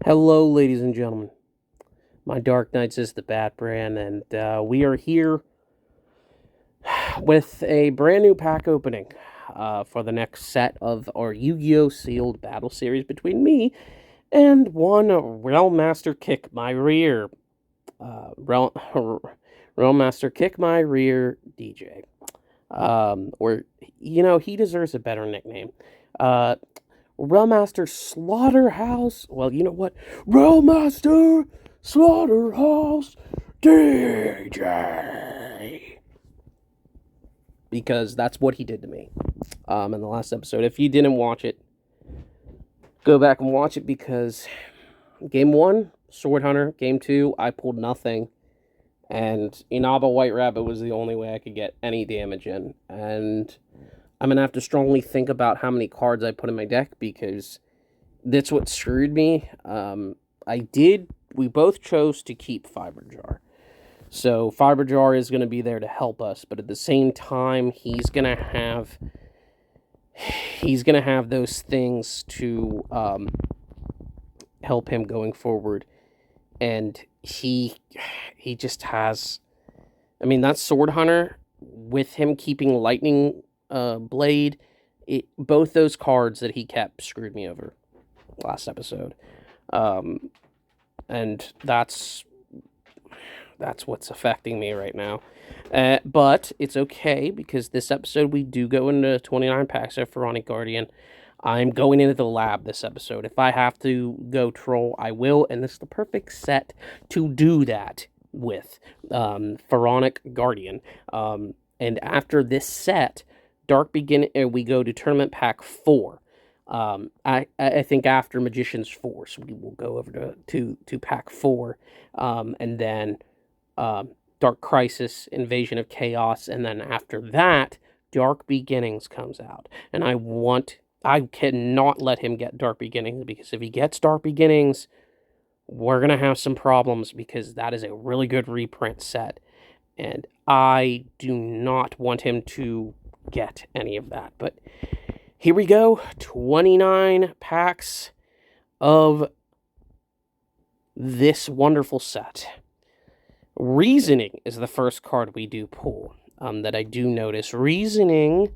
Hello, ladies and gentlemen. My Dark Knights is the Bat Brand, and we are here with a brand new pack opening for the next set of our Yu-Gi-Oh! Sealed Battle Series between me and one Realmmaster Kick My Rear. Realmmaster Kick My Rear DJ. He deserves a better nickname. Uh, Realmmaster Slaughterhouse. Well, you know what? Realmmaster Slaughterhouse DJ. Because that's what he did to me in the last episode. If you didn't watch it, go back and watch it because game 1, Sword Hunter. Game 2, I pulled nothing. And Inaba White Rabbit was the only way I could get any damage in. And I'm going to have to strongly think about how many cards I put in my deck because that's what screwed me. We both chose to keep Fiber Jar. So Fiber Jar is going to be there to help us, but at the same time, he's going to have those things to help him going forward. And he just has, that Sword Hunter with him keeping Lightning Blade, both those cards that he kept screwed me over last episode. And that's what's affecting me right now. But it's okay because this episode we do go into 29 packs of Pharaonic Guardian. I'm going into the lab this episode. If I have to go troll, I will, and this is the perfect set to do that with. Pharaonic Guardian. And after this set, we go to Tournament Pack 4. I think after Magician's Force, we will go over to Pack 4, and then Dark Crisis, Invasion of Chaos, and then after that, Dark Beginnings comes out. And I cannot let him get Dark Beginnings, because if he gets Dark Beginnings, we're going to have some problems, because that is a really good reprint set. And I do not want him to get any of that. But here we go, 29 packs of this wonderful set. Reasoning is the first card we do pull that I do notice. Reasoning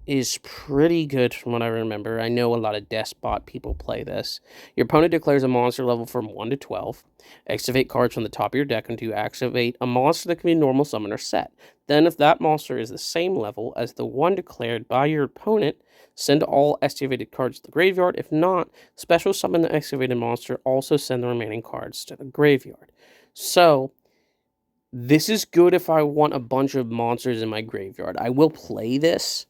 is pretty good from what I remember. I know a lot of Despot people play this. Your opponent declares a monster level from 1 to 12. Activate cards from the top of your deck and to activate a monster that can be normal summon or set. Then if that monster is the same level as the one declared by your opponent, send all activated cards to the graveyard. If not, special summon the activated monster. Also send the remaining cards to the graveyard. So this is good if I want a bunch of monsters in my graveyard. I will play this.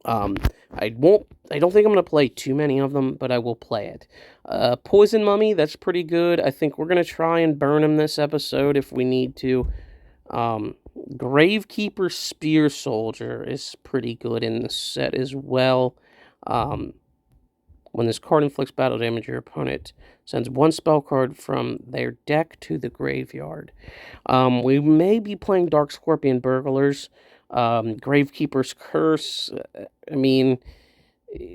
I don't think I'm going to play too many of them, but I will play it. Poison Mummy, that's pretty good. I think we're going to try and burn him this episode if we need to. Gravekeepers Spear Soldier is pretty good in this set as well. When this card inflicts battle damage, your opponent sends one spell card from their deck to the graveyard. We may be playing Dark Scorpion Burglars. Gravekeeper's Curse.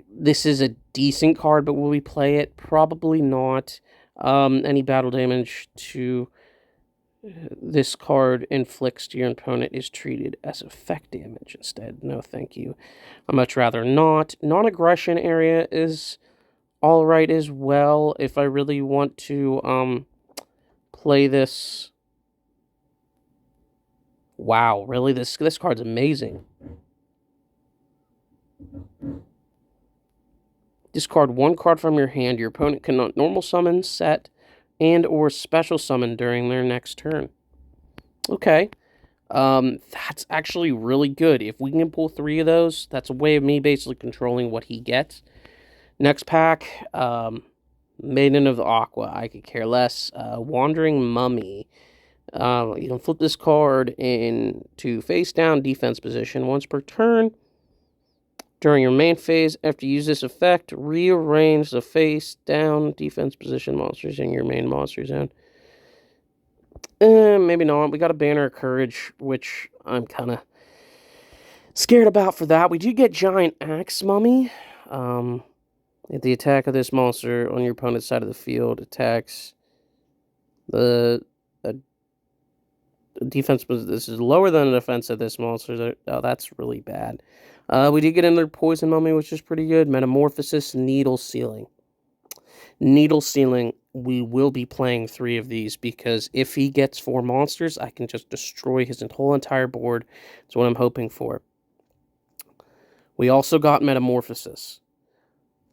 This is a decent card, but will we play it? Probably not. Any battle damage to this card inflicts to your opponent is treated as effect damage instead. No, thank you. I'd much rather not. Non-aggression area is alright as well if I really want to play this. Wow, really? This card's amazing. Discard one card from your hand. Your opponent cannot normal summon, set, and or special summon during their next turn. Okay. That's actually really good. If we can pull 3 of those, that's a way of me basically controlling what he gets. Next pack, Maiden of Aqua. I could care less. Wandering Mummy. You can flip this card into face down defense position once per turn. During your main phase, after you use this effect, rearrange the face down defense position monsters in your main monster zone. Maybe not. We got a Banner of Courage, which I'm kind of scared about for that. We do get Giant Axe Mummy. At the attack of this monster on your opponent's side of the field attacks the defense. This is lower than the defense of this monster. Oh, that's really bad. We did get another poison mummy, which is pretty good. Metamorphosis, needle sealing. Needle sealing. We will be playing 3 of these because if he gets 4 monsters, I can just destroy his whole entire board. That's what I'm hoping for. We also got Metamorphosis.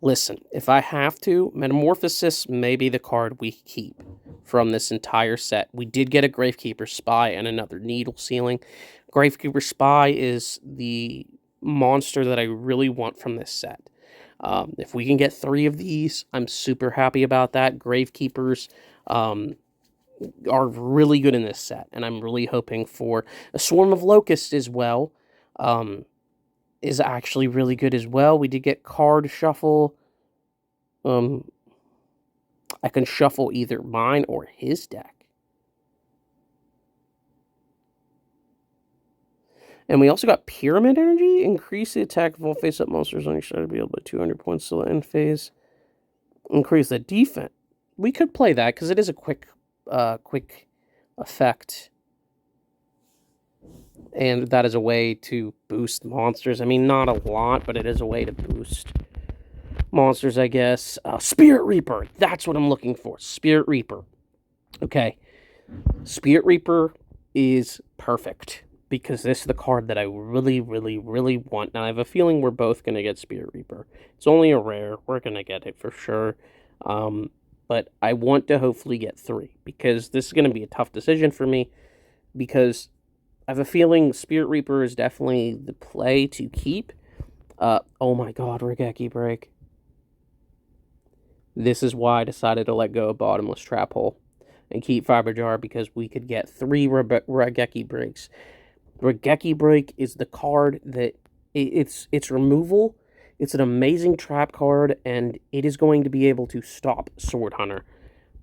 Listen, if I have to, Metamorphosis may be the card we keep from this entire set. We did get a Gravekeepers Spy and another Needle Sealing. Gravekeepers Spy is the monster that I really want from this set. If we can get 3 of these, I'm super happy about that. Gravekeepers are really good in this set, and I'm really hoping for a Swarm of Locusts as well. Is actually really good as well. We did get card shuffle. I can shuffle either mine or his deck. And we also got Pyramid Energy. Increase the attack of all face-up monsters on your side to be able to 200 points till the end phase. Increase the defense. We could play that because it is a quick effect. And that is a way to boost monsters. I mean, not a lot, but it is a way to boost monsters, I guess. Spirit Reaper. That's what I'm looking for. Spirit Reaper. Okay. Spirit Reaper is perfect because this is the card that I really, really, really want. Now, I have a feeling we're both going to get Spirit Reaper. It's only a rare. We're going to get it for sure. But I want to hopefully get 3 because this is going to be a tough decision for me because I have a feeling Spirit Reaper is definitely the play to keep. Oh my god, Rageky Break. This is why I decided to let go of Bottomless Trap Hole and keep Fiber Jar because we could get 3 Rageky Breaks. Rageky Break is the card that it's removal. It's an amazing trap card, and it is going to be able to stop Sword Hunter.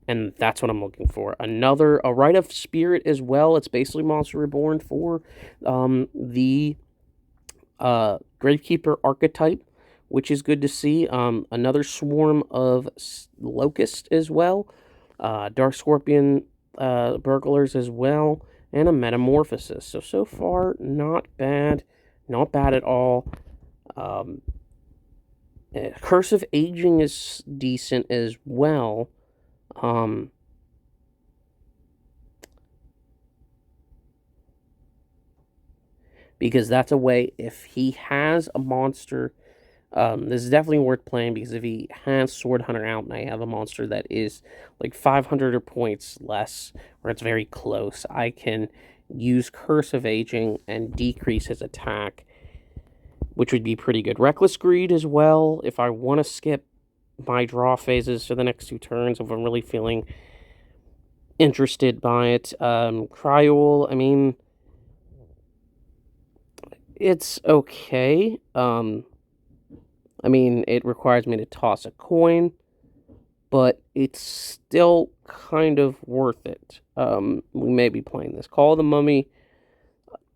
And that's what I'm looking for. A Rite of Spirit as well. It's basically Monster Reborn for the Gravekeeper archetype, which is good to see. Another Swarm of Locust as well. Dark Scorpion Burglars as well. And a Metamorphosis. So far, not bad. Not bad at all. Curse of Aging is decent as well. Because that's a way, if he has a monster, this is definitely worth playing, because if he has Sword Hunter out and I have a monster that is like 500 or points less, or it's very close, I can use Curse of Aging and decrease his attack, which would be pretty good. Reckless Greed as well, if I want to skip my draw phases for the next 2 turns, if I'm really feeling interested by it. Cryol, I mean, it's okay. I mean, it requires me to toss a coin, but it's still kind of worth it. We may be playing this. Call of the Mummy.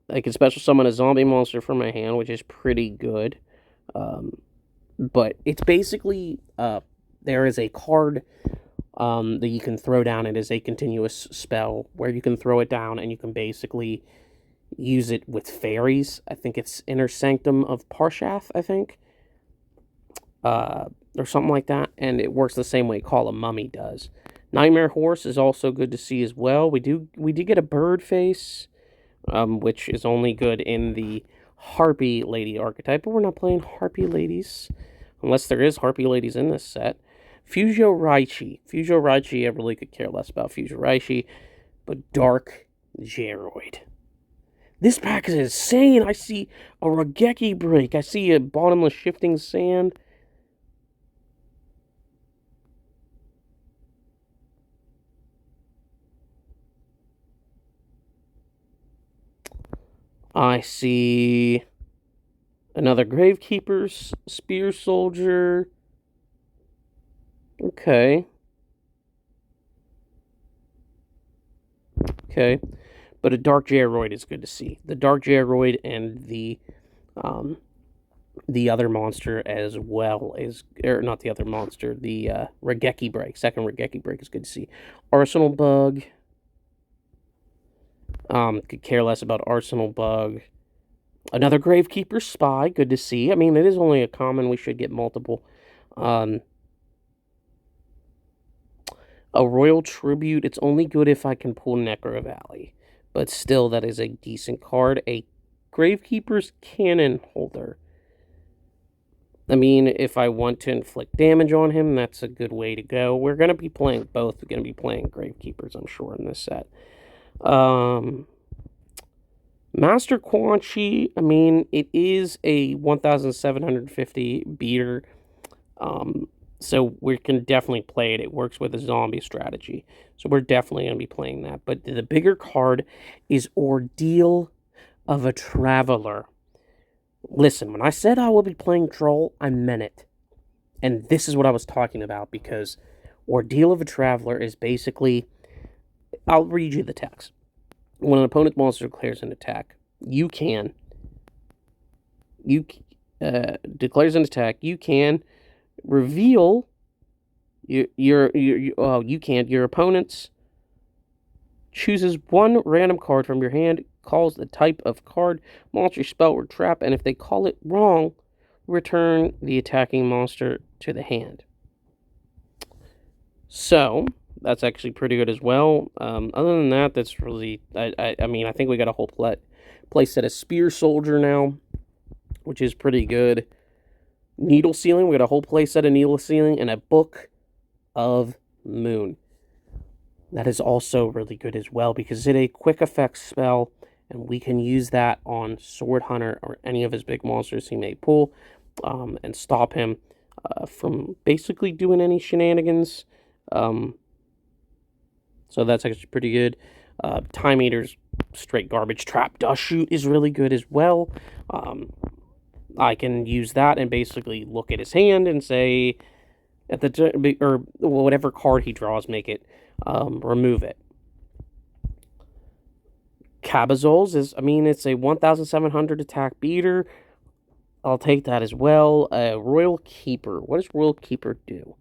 I can special summon a zombie monster from my hand, which is pretty good. But it's basically, there is a card that you can throw down. It is a continuous spell where you can throw it down and you can basically use it with fairies. I think it's Inner Sanctum of Parshath, I think. Or something like that. And it works the same way Call of Mummy does. Nightmare Horse is also good to see as well. We did get a bird face, which is only good in the Harpy Lady archetype, but we're not playing Harpy Ladies, unless there is Harpy Ladies in this set. Yugioh Raichi, I really could care less about Yugioh Raichi, but Dark Geroid. This pack is insane. I see a Rageky Break. I see a Bottomless Shifting Sand. I see another Gravekeepers Spear Soldier. Okay. But a Dark Geroid is good to see. The Dark Geroid and the the other monster as well is, or not the other monster, the Rageky Break. Second Rageky Break is good to see. Arsenal Bug. Could care less about Arsenal Bug. Another Gravekeepers Spy, good to see. I mean, it is only a common, we should get multiple. A Royal Tribute, it's only good if I can pull Necro Valley. But still, that is a decent card. A Gravekeeper's Cannon Holder. I mean, if I want to inflict damage on him, that's a good way to go. We're going to be playing both. We're going to be playing Gravekeepers, I'm sure, in this set. Master Quan Chi, I mean, it is a 1,750 beater. So we can definitely play it. It works with a zombie strategy. So we're definitely going to be playing that. But the bigger card is Ordeal of a Traveler. Listen, when I said I will be playing Troll, I meant it. And this is what I was talking about, because Ordeal of a Traveler is basically... I'll read you the text. When an opponent's monster declares an attack, you can reveal your opponent's chooses one random card from your hand, calls the type of card, monster, spell, or trap, and if they call it wrong, return the attacking monster to the hand. So that's actually pretty good as well. Other than that, that's really... I mean, I think we got a whole play set of Spear Soldier now, which is pretty good. Needle Sealing, we got a whole play set of Needle Sealing and a Book of Moon. That is also really good as well, because it's a quick effect spell, and we can use that on Sword Hunter or any of his big monsters he may pull, and stop him from basically doing any shenanigans. So that's actually pretty good. Time Eater's straight garbage. Trap Dust Shoot is really good as well. I can use that and basically look at his hand and say, or whatever card he draws, make it, remove it. Cabazol's is, I mean, it's a 1,700 attack beater. I'll take that as well. Royal Keeper. What does Royal Keeper do?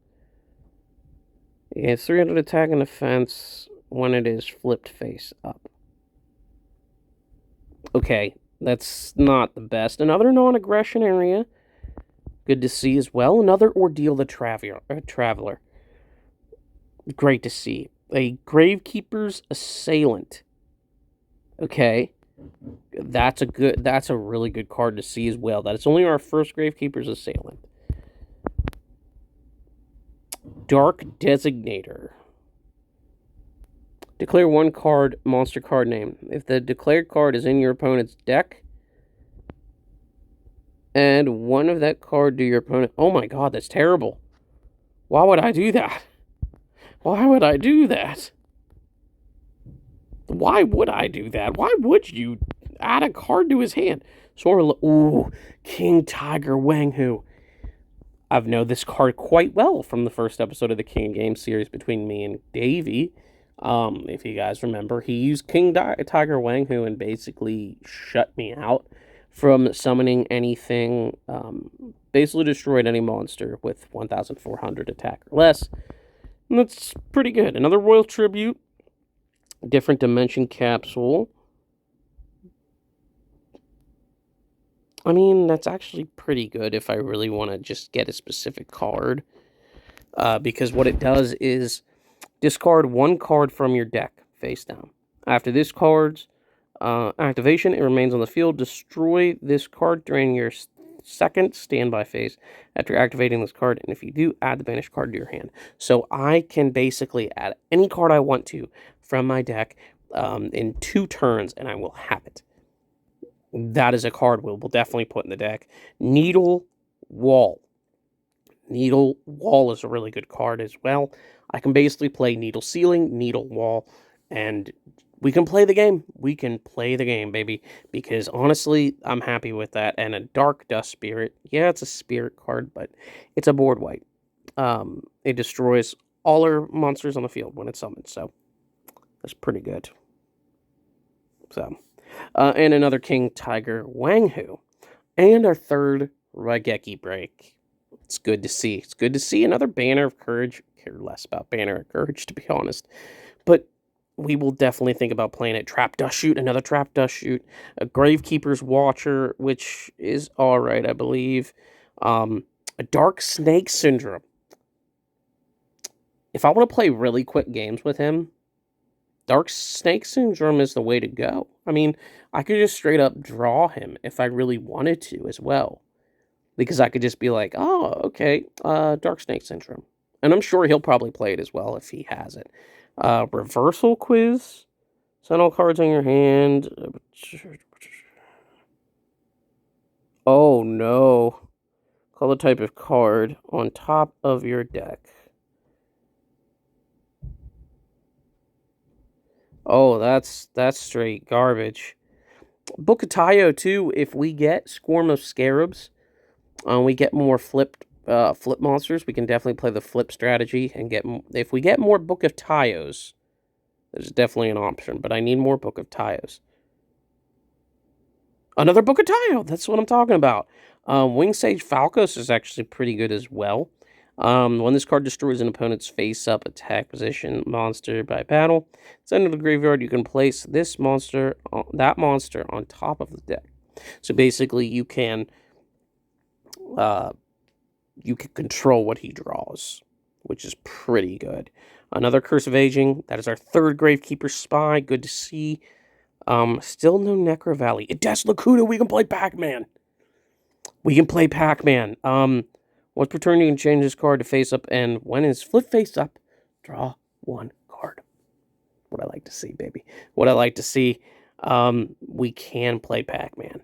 It's 300 attack and defense when it is flipped face up. Okay, that's not the best. Another non-aggression area. Good to see as well. Another Ordeal the Traveler. Great to see. A Gravekeepers Assailant. Okay. That's a really good card to see as well. That is only our first Gravekeepers Assailant. Dark Designator. Declare one card, monster card name. If the declared card is in your opponent's deck, and one of that card to your opponent... Oh my god, that's terrible. Why would I do that? Why would I do that? Why would I do that? Why would you add a card to his hand? Ooh, King Tiger Wang Hu. I've known this card quite well from the first episode of the King Game series between me and Davey. If you guys remember, he used King Tiger Wang Hu and basically shut me out from summoning anything. Basically destroyed any monster with 1,400 attack or less. And that's pretty good. Another Royal Tribute. Different Dimension Capsule. I mean, that's actually pretty good if I really want to just get a specific card. Because what it does is discard one card from your deck, face down. After this card's activation, it remains on the field. Destroy this card during your second standby phase after activating this card. And if you do, add the banished card to your hand. So I can basically add any card I want to from my deck in 2 turns, and I will have it. That is a card we'll definitely put in the deck. Needle Wall. Needle Wall is a really good card as well. I can basically play Needle Sealing, Needle Wall, and we can play the game. We can play the game, baby. Because honestly, I'm happy with that. And a Dark Dust Spirit. Yeah, it's a spirit card, but it's a board wipe. It destroys all our monsters on the field when it's summoned. So that's pretty good. So, and another King Tiger Wang Hu. And our third Rageky Break. It's good to see. It's good to see another Banner of Courage. I care less about Banner of Courage, to be honest. But we will definitely think about playing it. Trap Dust Shoot, another Trap Dust Shoot. A Gravekeepers Watcher, which is alright, I believe. A Dark Snake Syndrome. If I want to play really quick games with him, Dark Snake Syndrome is the way to go. I mean, I could just straight up draw him if I really wanted to as well. Because I could just be like, oh, okay, Dark Snake Syndrome. And I'm sure he'll probably play it as well if he has it. Reversal Quiz. Send all cards on your hand. Oh, no. Call the type of card on top of your deck. Oh, that's straight garbage. Book of Tayo, too, if we get Swarm of Scarabs, we get more flip monsters, we can definitely play the flip strategy and get... If we get more Book of Tayos, there's definitely an option, but I need more Book of Tayos. Another Book of Tayo, that's what I'm talking about. Wing Sage Falcos is actually pretty good as well. When this card destroys an opponent's face-up attack position monster by battle, send it to the graveyard. You can place this monster, that monster, on top of the deck. So basically, you can control what he draws, which is pretty good. Another Curse of Aging. That is our third Gravekeepers Spy. Good to see. Still no Necro Valley. Desolate Cuda. We can play Pac-Man. We can play Pac-Man. Once per turn, you can change this card to face up, and when it's flip face up, draw one card. What I like to see, baby. What I like to see. We can play Pac-Man.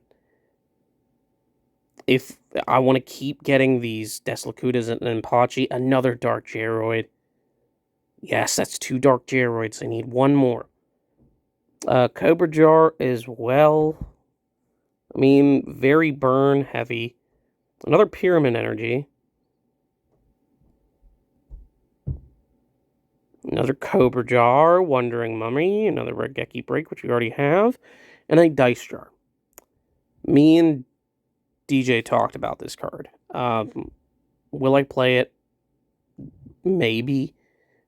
If I want to keep getting these Desolate Cudas and Pachi, another Dark Geroid. Yes, that's 2 Dark Geroids. I need one more. Cobra Jar as well. I mean, very burn heavy. Another Pyramid Energy. Another Cobra Jar, Wandering Mummy, another Rageky Break, which we already have, and a Dice Jar. Me and DJ talked about this card. Will I play it? Maybe.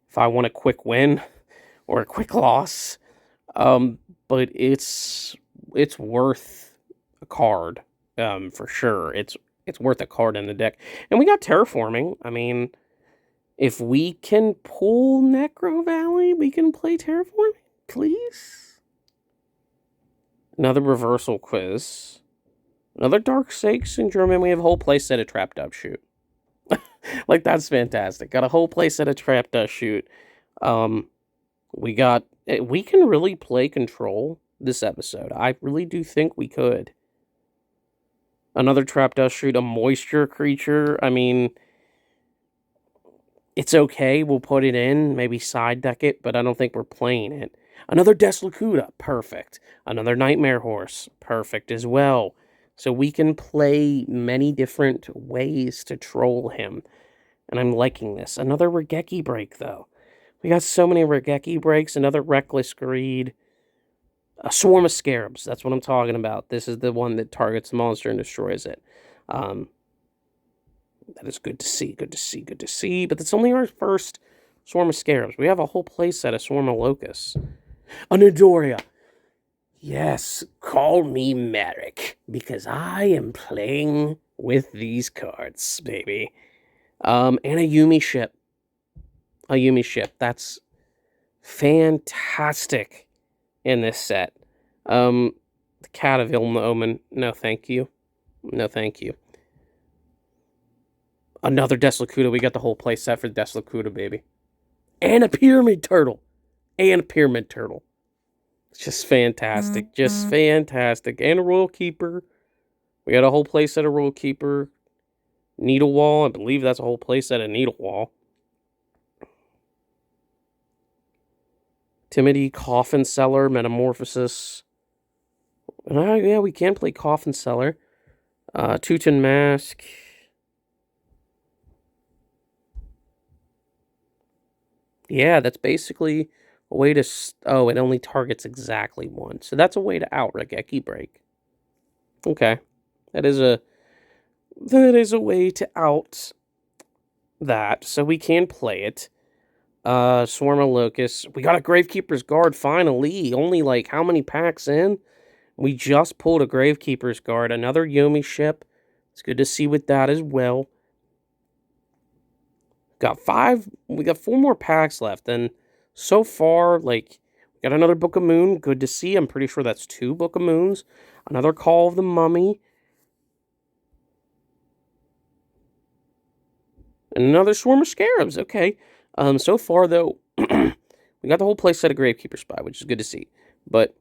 If I want a quick win or a quick loss. But it's worth a card, for sure. It's worth a card in the deck. And we got Terraforming. I mean, if we can pull Necro Valley, we can play Terraforming, please. Another Reversal Quiz. Another Dark Snake Syndrome, and we have a whole playset of Trap Dust Shoot. Like, that's fantastic. Got a whole playset of Trap Dust Shoot. We can really play Control this episode. I really do think we could. Another Trap Dust Shoot, a Moisture Creature. I mean, it's okay. We'll put it in, maybe side deck it, but I don't think we're playing it. Another Desolate Cuda, perfect. Another Nightmare Horse, perfect as well. So we can play many different ways to troll him. And I'm liking this. Another Rageky Break, though. We got so many Rageky Breaks. Another Reckless Greed. A Swarm of Scarabs. That's what I'm talking about. This is the one that targets the monster and destroys it. That is good to see. Good to see. Good to see. But that's only our first Swarm of Scarabs. We have a whole playset of Swarm of Locusts. An Adoria. Yes, call me Merrick, because I am playing with these cards, baby. And a Yuumi ship. A Yuumi ship. That's fantastic in this set. The Cat of Ill Omen. No, thank you. No, thank you. Another Desolate Cuda. We got the whole play set for Desolate Cuda, baby. And a Pyramid Turtle. And a Pyramid Turtle. Just fantastic. Just fantastic. And a Royal Keeper. We got a whole playset of Royal Keeper. Needle Wall. I believe that's a whole playset of Needle Wall. Timidity, Coffin Cellar, Metamorphosis. Yeah, we can play Coffin Cellar. Teuton Mask. Yeah, that's basically a way to... Oh, it only targets exactly one. So that's a way to out Rageky Break. Okay. That is a that is a way to out that, so we can play it. Swarm of Locusts. We got a Gravekeepers Guard, finally. Only, like, how many packs in? We just pulled a Gravekeepers Guard. Another Yomi ship. It's good to see with that as well. We got 4 more packs left, and so far, like, we got another Book of Moon. Good to see. I'm pretty sure that's 2 Book of Moons. Another Call of the Mummy. And another Swarm of Scarabs. Okay. So far, though, we got the whole playset of Gravekeepers Spy, which is good to see. But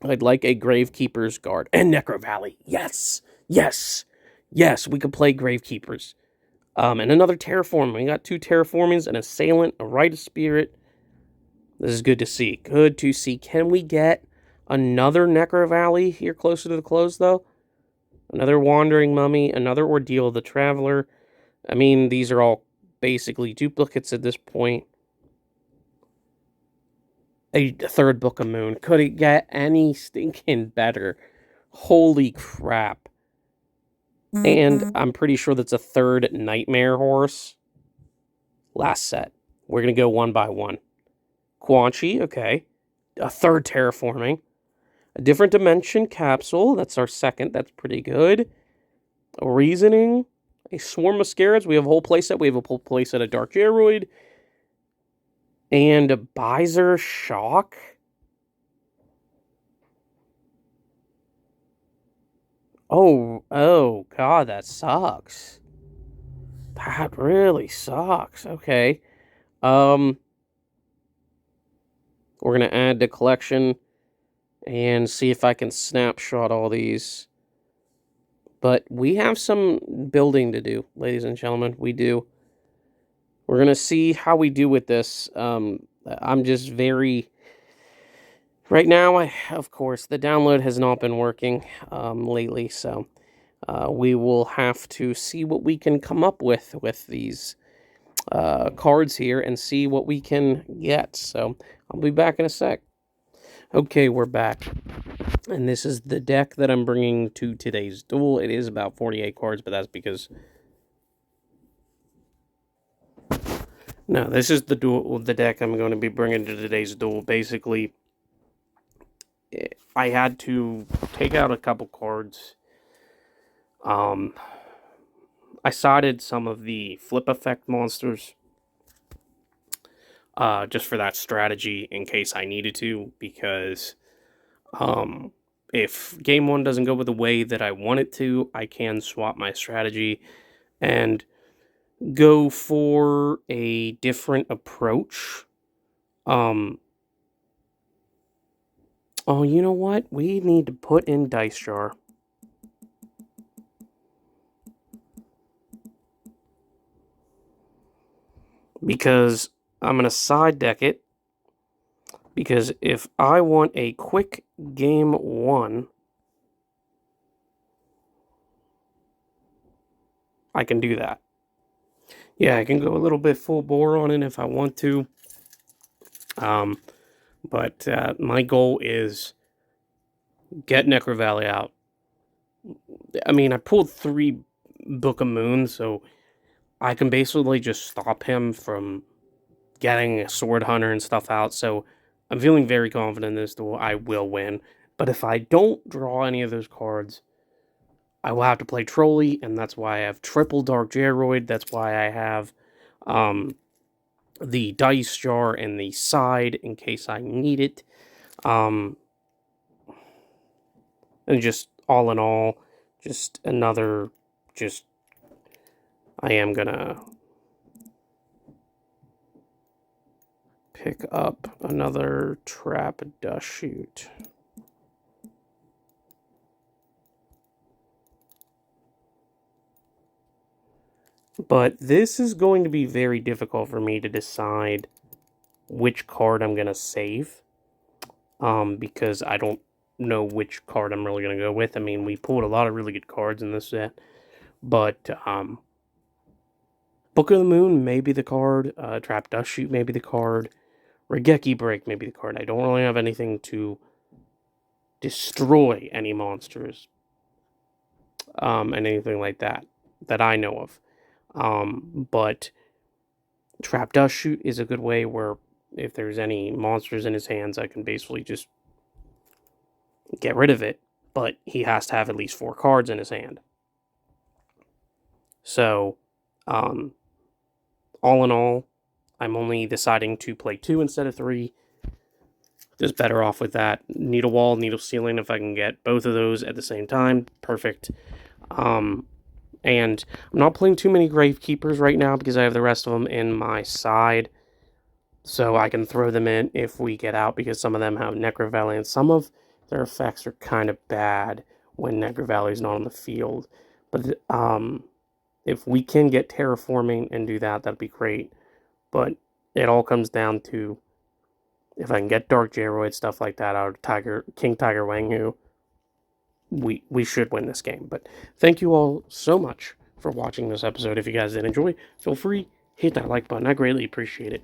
I'd like a Gravekeepers Guard. And Necro Valley. Yes! Yes! Yes, we could play Gravekeepers. And another Terraforming. We got 2 Terraformings, an Assailant, a Rite of Spirit. This is good to see. Good to see. Can we get another Necro Valley here closer to the close, though? Another Wandering Mummy, another Ordeal of the Traveler. I mean, these are all basically duplicates at this point. A 3rd Book of Moon. Could it get any stinking better? Holy crap. And I'm pretty sure that's a 3rd Nightmare Horse. Last set. We're going to go one by one. Quan Chi, okay. A 3rd Terraforming. A Different Dimension Capsule. That's our 2nd. That's pretty good. A Reasoning. A Swarm of Scarabs. We have a whole playset. We have a whole playset of Dark Geroid. And a Bizer Shock. Oh, God, that sucks. That really sucks. Okay. We're going to add to collection and see if I can snapshot all these. But we have some building to do, ladies and gentlemen. We do. We're going to see how we do with this. I'm just very... Right now, of course, the download has not been working lately, so we will have to see what we can come up with these cards here and see what we can get. So I'll be back in a sec. Okay, we're back. And this is the deck that I'm bringing to today's duel. It is about 48 cards, but that's because... No, this is the deck I'm going to be bringing to today's duel. Basically, I had to take out a couple cards. I sided some of the flip effect monsters just for that strategy in case I needed to, because if game 1 doesn't go with the way that I want it to, I can swap my strategy and go for a different approach. Oh, you know what? We need to put in Dice Jar. Because I'm going to side deck it. Because if I want a quick game 1, I can do that. Yeah, I can go a little bit full bore on it if I want to. But my goal is get Necro Valley out. I mean, I pulled 3 Book of Moon, so I can basically just stop him from getting a Sword Hunter and stuff out. So I'm feeling very confident in this duel. I will win. But if I don't draw any of those cards, I will have to play Trolley, and that's why I have triple Dark Geroid. That's why I have the Dice Jar in the side in case I need it. And just all in all, just another, I am gonna pick up another Trap Dust Shoot. But this is going to be very difficult for me to decide which card I'm going to save. Because I don't know which card I'm really going to go with. I mean, we pulled a lot of really good cards in this set. But, Book of the Moon may be the card. Trap Dust Shoot may be the card. Rageky Break may be the card. I don't really have anything to destroy any monsters. And anything like that. that I know of. But Trap Dust Shoot is a good way where if there's any monsters in his hands, I can basically just get rid of it. But he has to have at least 4 cards in his hand. So, all in all, I'm only deciding to play 2 instead of 3. Just better off with that. Needle Wall, Needle Ceiling, if I can get both of those at the same time, perfect. And I'm not playing too many Gravekeepers right now because I have the rest of them in my side. So I can throw them in if we get out, because some of them have Necrovalley, and some of their effects are kind of bad when Necrovalley is not on the field. But if we can get Terraforming and do that, that'd be great. But it all comes down to if I can get Dark Geroid, stuff like that, out of King Tiger Wang, we should win this game. But thank you all so much for watching this episode. If you guys did enjoy, feel free, hit that like button. I greatly appreciate it.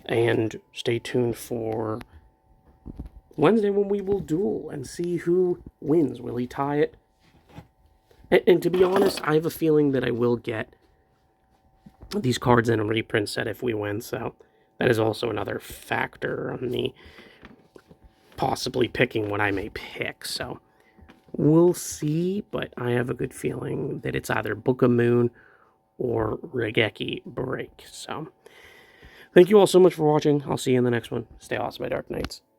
And stay tuned for Wednesday when we will duel and see who wins. Will he tie it? And to be honest, I have a feeling that I will get these cards in a reprint set if we win. So that is also another factor on me possibly picking what I may pick. So we'll see, but I have a good feeling that it's either Book of Moon or Rageky Break. So thank you all so much for watching. I'll see you in the next one. Stay awesome, my Dark Knights.